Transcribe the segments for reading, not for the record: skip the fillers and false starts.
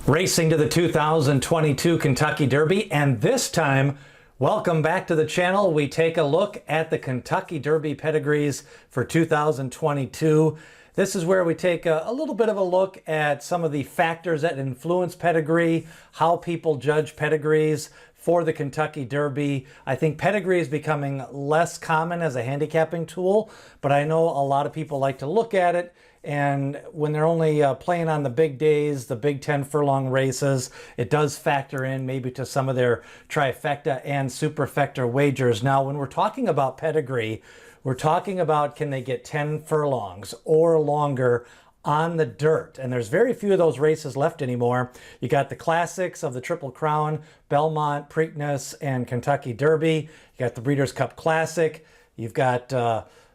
Racing to the 2022 Kentucky Derby, and this time, welcome back to the channel. We take a look at the Kentucky Derby pedigrees for 2022. This is where we take a little bit of a look at some of the factors that influence pedigree, how people judge pedigrees for the Kentucky Derby. I think pedigree is becoming less common as a handicapping tool, but I know a lot of people like to look at it. And when they're only playing on the big days, the big 10 furlong races, it does factor in maybe to some of their trifecta and superfecta wagers. Now, when we're talking about pedigree, we're talking about can they get 10 furlongs or longer on the dirt. And there's very few of those races left anymore. You got the classics of the Triple Crown, Belmont, Preakness, and Kentucky Derby. You got the Breeders' Cup Classic. You've got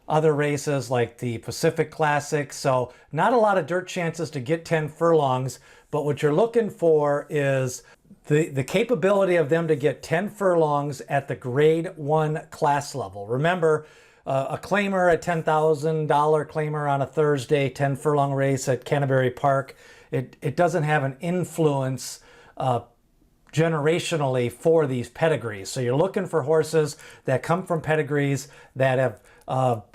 other races like the Pacific Classic. So not a lot of dirt chances to get 10 furlongs, but what you're looking for is the capability of them to get 10 furlongs at the grade 1 class level. Remember, a claimer at $10,000 claimer on a Thursday, 10 furlong race at Canterbury Park, it doesn't have an influence generationally for these pedigrees. So you're looking for horses that come from pedigrees that have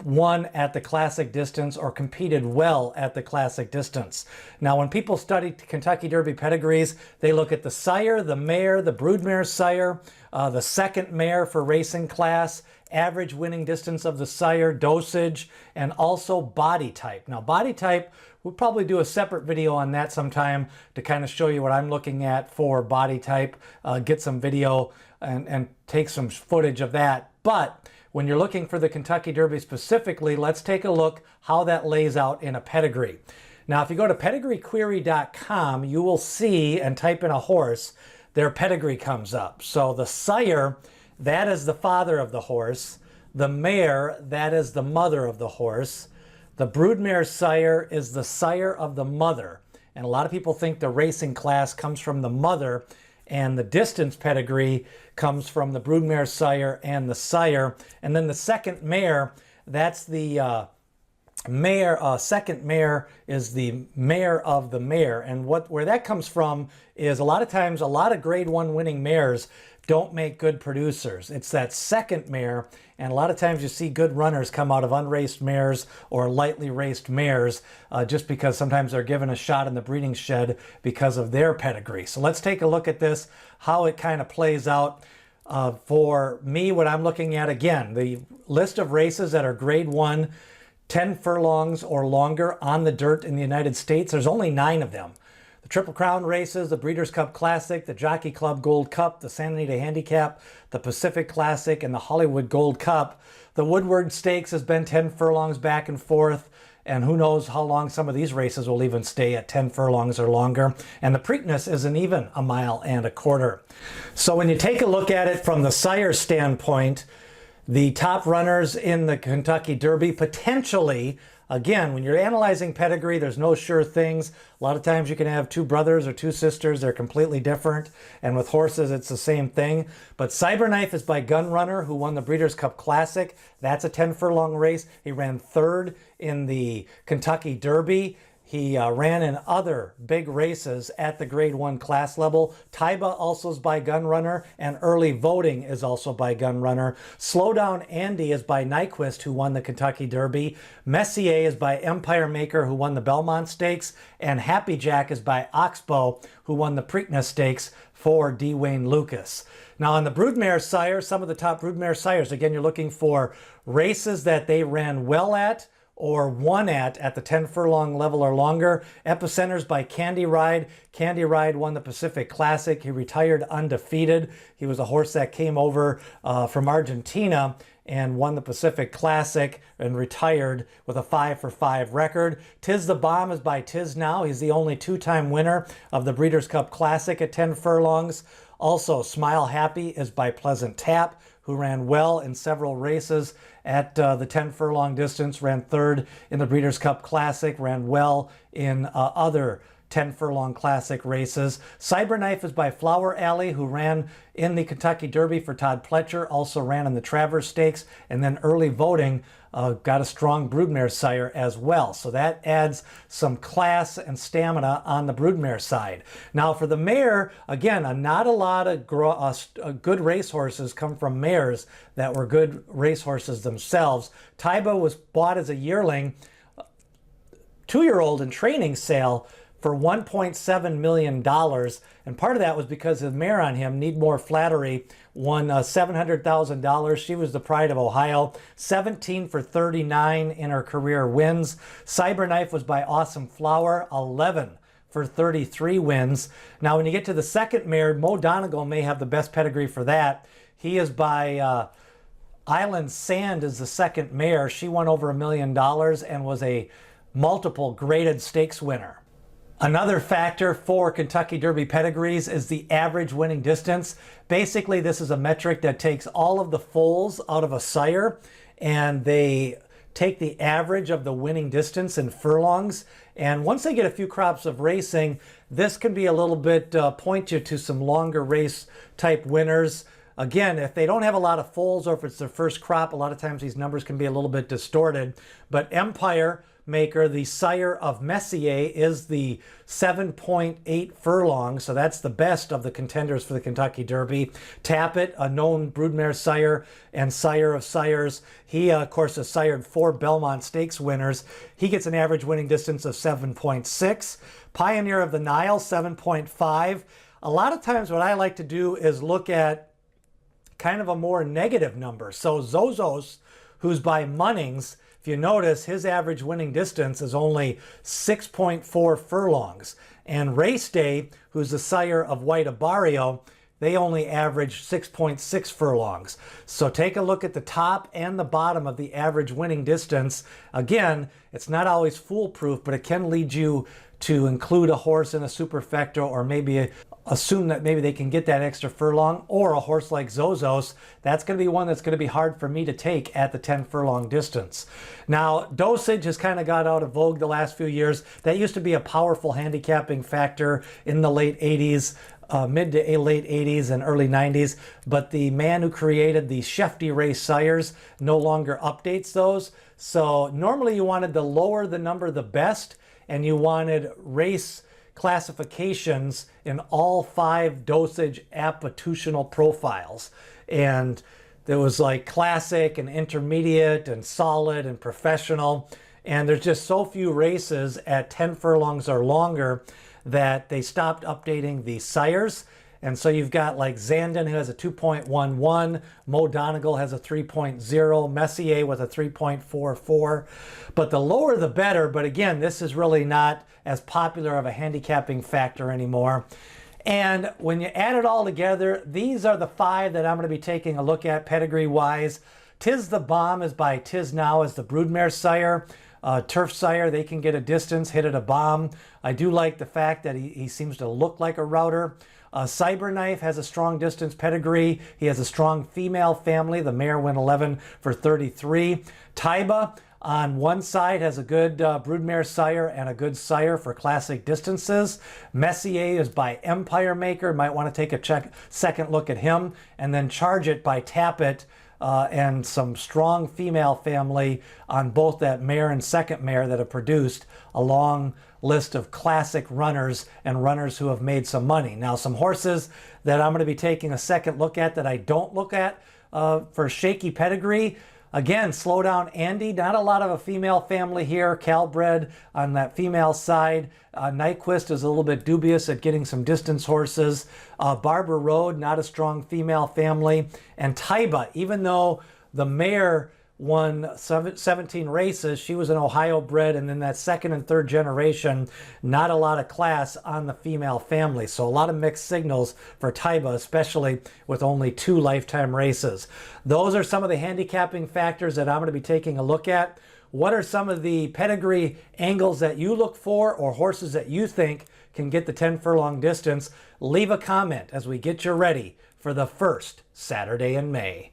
won at the classic distance or competed well at the classic distance. Now, when people study Kentucky Derby pedigrees, they look at the Sire, the Mare, the Broodmare Sire, the second Mare for racing class, average winning distance of the Sire, Dosage, and also body type. Now, body type, we'll probably do a separate video on that sometime to kind of show you what I'm looking at for body type, get some video and take some footage of that. But when you're looking for the Kentucky Derby specifically, let's take a look how that lays out in a pedigree. Now, if you go to pedigreequery.com, you will see and type in a horse, their pedigree comes up. So the Sire, that is the father of the horse. The Mare, that is the mother of the horse. The Broodmare Sire is the sire of the mother. And a lot of people think the racing class comes from the mother, and the distance pedigree comes from the Broodmare Sire and the Sire. And then the second Mare, that's the second Mare is the Mare of the Mare. And where that comes from is a lot of times a lot of grade 1 winning mares don't make good producers. It's that second Mare, and a lot of times you see good runners come out of unraced mares or lightly raced mares just because sometimes they're given a shot in the breeding shed because of their pedigree. So let's take a look at this, how it kind of plays out. For me, what I'm looking at, again, the list of races that are grade 1, 10 furlongs or longer on the dirt in the United States, there's only 9 of them. The Triple Crown races, the Breeders' Cup Classic, the Jockey Club Gold Cup, the Santa Anita Handicap, the Pacific Classic, and the Hollywood Gold Cup. The Woodward Stakes has been 10 furlongs back and forth, and who knows how long some of these races will even stay at 10 furlongs or longer. And the Preakness isn't even a mile and a quarter. So when you take a look at it from the Sire standpoint, the top runners in the Kentucky Derby potentially, again, when you're analyzing pedigree, there's no sure things. A lot of times you can have 2 brothers or 2 sisters. They're completely different. And with horses, it's the same thing. But Cyberknife is by Gunrunner, who won the Breeders' Cup Classic. That's a 10 furlong race. He ran 3rd in the Kentucky Derby. He ran in other big races at the grade 1 class level. Taiba also is by Gunrunner, and Early Voting is also by Gunrunner. Slow Down Andy is by Nyquist, who won the Kentucky Derby. Messier is by Empire Maker, who won the Belmont Stakes. And Happy Jack is by Oxbow, who won the Preakness Stakes for D. Wayne Lucas. Now on the Broodmare Sire, some of the top Broodmare Sires, again, you're looking for races that they ran well at, or won at the 10 furlong level or longer. Epicenter's by Candy Ride. Candy Ride won the Pacific Classic. He retired undefeated. He was a horse that came over from Argentina and won the Pacific Classic and retired with a 5-for-5 record. Tiz the Bomb is by Tiznow. He's the only 2-time winner of the Breeders' Cup Classic at 10 furlongs. Also, Smile Happy is by Pleasant Tap, who ran well in several races at the 10 furlong distance, ran 3rd in the Breeders' Cup Classic, ran well in other 10 furlong classic races. Cyberknife is by Flower Alley, who ran in the Kentucky Derby for Todd Pletcher, also ran in the Travers Stakes, and then Early Voting got a strong Broodmare sire as well. So that adds some class and stamina on the Broodmare side. Now for the mare, again, not a lot of good racehorses come from mares that were good racehorses themselves. Taiba was bought as a yearling, 2-year-old in training sale for $1.7 million. And part of that was because the mare on him, Need More Flattery, won $700,000. She was the pride of Ohio. 17 for 39 in her career wins. Cyberknife was by Awesome Flower, 11 for 33 wins. Now, when you get to the second mare, Mo Donegal may have the best pedigree for that. He is by Island Sand is the second mare. She won over $1 million and was a multiple graded stakes winner. Another factor for Kentucky Derby pedigrees is the average winning distance. Basically, this is a metric that takes all of the foals out of a sire and they take the average of the winning distance in furlongs. And once they get a few crops of racing, this can be a little bit, point you to some longer race type winners. Again, if they don't have a lot of foals or if it's their first crop, a lot of times these numbers can be a little bit distorted. But Empire Maker, the sire of Messier, is the 7.8 furlong, so that's the best of the contenders for the Kentucky Derby. Tappet, a known Broodmare sire and sire of sires. He, of course, has sired 4 Belmont Stakes winners. He gets an average winning distance of 7.6. Pioneer of the Nile, 7.5. A lot of times what I like to do is look at kind of a more negative number. So Zozos, who's by Munnings, if you notice, his average winning distance is only 6.4 furlongs. And Race Day, who's the sire of White Abario, they only average 6.6 furlongs. So take a look at the top and the bottom of the average winning distance. Again, it's not always foolproof, but it can lead you to include a horse in a superfecta, or maybe assume that maybe they can get that extra furlong, or a horse like Zozos. That's going to be one that's going to be hard for me to take at the 10 furlong distance. Now, Dosage has kind of got out of vogue the last few years. That used to be a powerful handicapping factor in the late 80s, mid to late 80s and early 90s. But the man who created the Shefty race sires no longer updates those. So normally you wanted the lower the number, the best, and you wanted race classifications in all 5 Dosage apputational profiles. And there was like classic and intermediate and solid and professional. And there's just so few races at 10 furlongs or longer that they stopped updating the sires. And so you've got like Zandon, who has a 2.11, Mo Donegal has a 3.0, Messier with a 3.44. But the lower the better. But again, this is really not as popular of a handicapping factor anymore. And when you add it all together, these are the 5 that I'm going to be taking a look at pedigree-wise. Tiz the Bomb is by Tiznow as the Broodmare sire. Turf sire, they can get a distance, hit at a bomb. I do like the fact that he seems to look like a router. Cyberknife has a strong distance pedigree. He has a strong female family. The mare went 11 for 33. Taiba on one side has a good Broodmare sire and a good sire for classic distances. Messier is by Empire Maker. Might want to take a second look at him. And then Charge It by Tappet and some strong female family on both that mare and second mare that have produced a long list of classic runners and runners who have made some money. Now, some horses that I'm going to be taking a second look at that I don't look at for shaky pedigree. Again, Slow Down Andy, not a lot of a female family here. Calbred on that female side. Nyquist is a little bit dubious at getting some distance horses. Barber Road, not a strong female family. And Taiba, even though the mare won 17 races, she was an Ohio bred, and then that second and third generation, not a lot of class on the female family. So a lot of mixed signals for Taiba, especially with only 2 lifetime races. Those are some of the handicapping factors that I'm going to be taking a look at. What are some of the pedigree angles that you look for, or horses that you think can get the 10 furlong distance? Leave a comment as we get you ready for the first Saturday in May.